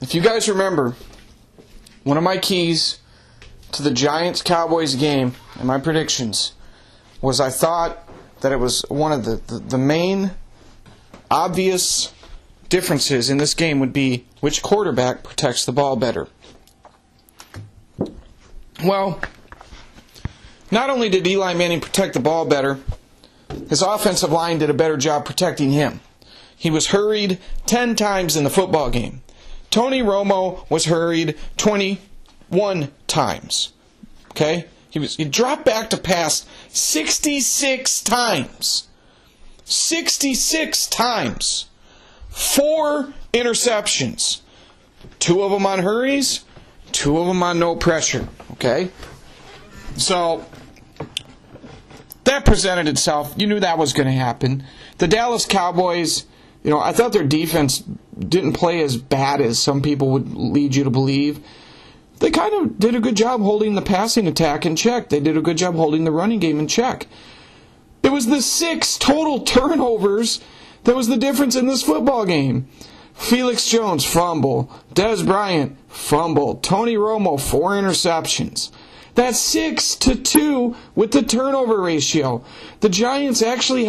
if you guys remember, one of my keys to the Giants-Cowboys game and my predictions was I thought that it was one of the main obvious differences in this game would be which quarterback protects the ball better. Well, not only did Eli Manning protect the ball better, his offensive line did a better job protecting him. He was hurried 10 times in the football game. Tony Romo was hurried 21 times. Okay? He dropped back to pass 66 times. 66 times. 4 interceptions. 2 of them on hurries, 2 of them on no pressure. Okay? So, that presented itself. You knew that was going to happen. The Dallas Cowboys, I thought their defense didn't play as bad as some people would lead you to believe. They kind of did a good job holding the passing attack in check. They did a good job holding the running game in check. It was the 6 total turnovers that was the difference in this football game. Felix Jones, fumble. Dez Bryant, fumble. Tony Romo, 4 interceptions. That's 6-2 with the turnover ratio. The Giants actually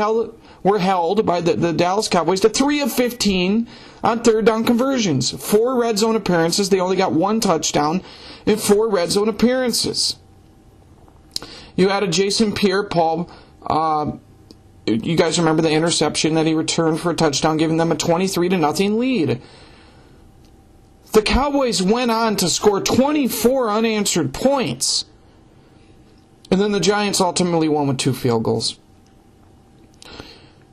were held by the Dallas Cowboys to 3 of 15 on third down conversions. 4 red zone appearances. They only got 1 touchdown in 4 red zone appearances. You added Jason Pierre-Paul. You guys remember the interception that he returned for a touchdown, giving them a 23-0 lead. The Cowboys went on to score 24 unanswered points. And then the Giants ultimately won with 2 field goals.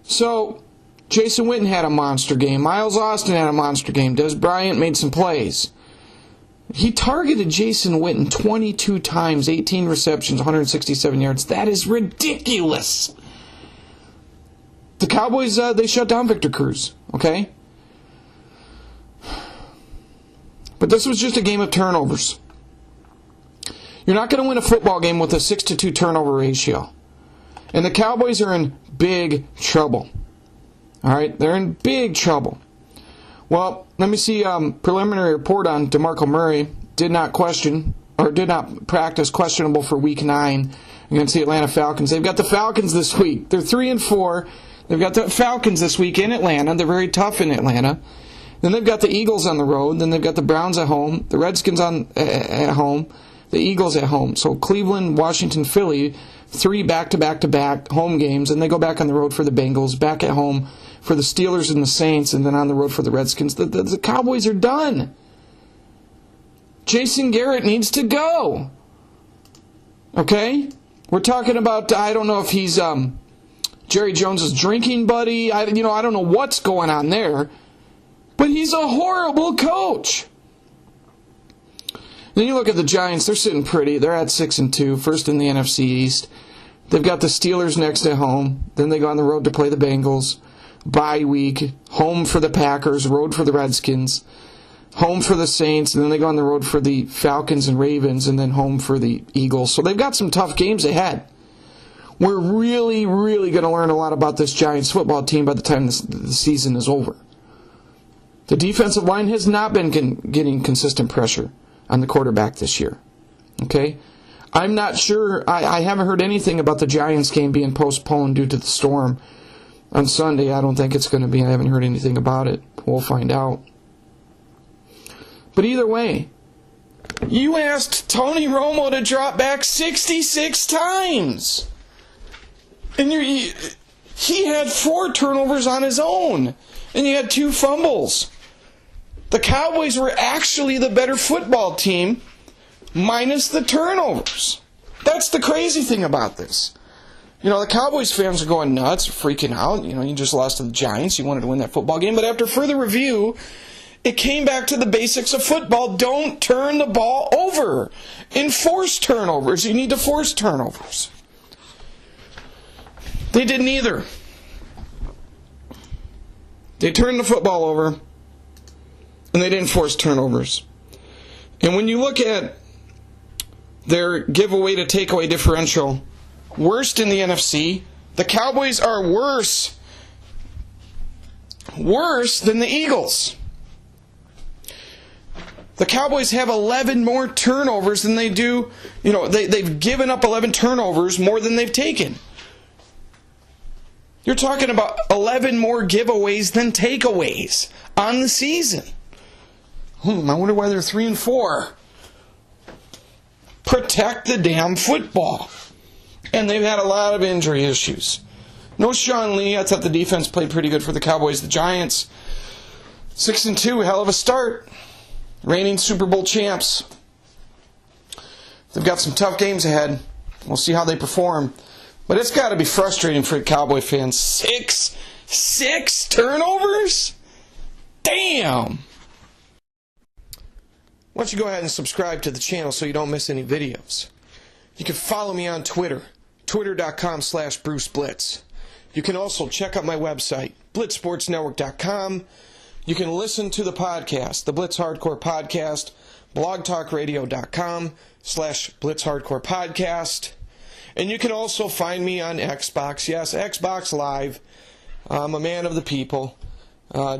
So, Jason Witten had a monster game. Miles Austin had a monster game. Dez Bryant made some plays. He targeted Jason Witten 22 times, 18 receptions, 167 yards. That is ridiculous. The Cowboys, they shut down Victor Cruz, okay? But this was just a game of turnovers. You're not going to win a football game with a 6-2 turnover ratio. And the Cowboys are in big trouble. All right? They're in big trouble. Well, let me see preliminary report on DeMarco Murray. Did not practice, questionable for Week 9 against the Atlanta Falcons. They've got the Falcons this week. They're 3-4. They've got the Falcons this week in Atlanta. They're very tough in Atlanta. Then they've got the Eagles on the road. Then they've got the Browns at home. The Redskins at home. The Eagles at home. So Cleveland, Washington, Philly, 3 back-to-back-to-back home games. And they go back on the road for the Bengals, back at home for the Steelers and the Saints, and then on the road for the Redskins. The Cowboys are done. Jason Garrett needs to go. Okay? We're talking about, I don't know if he's Jerry Jones' drinking buddy. I don't know what's going on there. But he's a horrible coach. Then you look at the Giants. They're sitting pretty. They're at 6-2, first in the NFC East. They've got the Steelers next at home. Then they go on the road to play the Bengals. Bye week. Home for the Packers. Road for the Redskins. Home for the Saints. And then they go on the road for the Falcons and Ravens. And then home for the Eagles. So they've got some tough games ahead. We're really, really going to learn a lot about this Giants football team by the time the season is over. The defensive line has not been getting consistent pressure on the quarterback this year. Okay? I'm not sure. I haven't heard anything about the Giants game being postponed due to the storm on Sunday. I don't think it's going to be. I haven't heard anything about it. We'll find out. But either way, you asked Tony Romo to drop back 66 times. And he had 4 turnovers on his own. And you had 2 fumbles. The Cowboys were actually the better football team, minus the turnovers. That's the crazy thing about this. The Cowboys fans are going nuts, freaking out. You just lost to the Giants. You wanted to win that football game. But after further review, it came back to the basics of football. Don't turn the ball over. Enforce turnovers. You need to force turnovers. They did neither. They turned the football over, and they didn't force turnovers. And when you look at their giveaway to takeaway differential, worst in the NFC, the Cowboys are worse than the Eagles. The Cowboys have 11 more turnovers than they do. They've given up 11 turnovers more than they've taken. You're talking about 11 more giveaways than takeaways on the season. I wonder why they're 3-4. Protect the damn football. And they've had a lot of injury issues. No Sean Lee. I thought the defense played pretty good for the Cowboys. The Giants, 6-2, hell of a start. Reigning Super Bowl champs. They've got some tough games ahead. We'll see how they perform. But it's got to be frustrating for the Cowboy fans. Six turnovers? Damn! Why don't you go ahead and subscribe to the channel so you don't miss any videos. You can follow me on Twitter, twitter.com/BruceBlitz. You can also check out my website, blitzsportsnetwork.com. You can listen to the podcast, the Blitz Hardcore Podcast, blogtalkradio.com/Blitz Hardcore Podcast. And you can also find me on Xbox. Yes, Xbox Live. I'm a man of the people.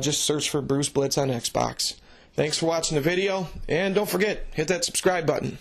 Just search for Bruce Blitz on Xbox. Thanks for watching the video, and don't forget, hit that subscribe button.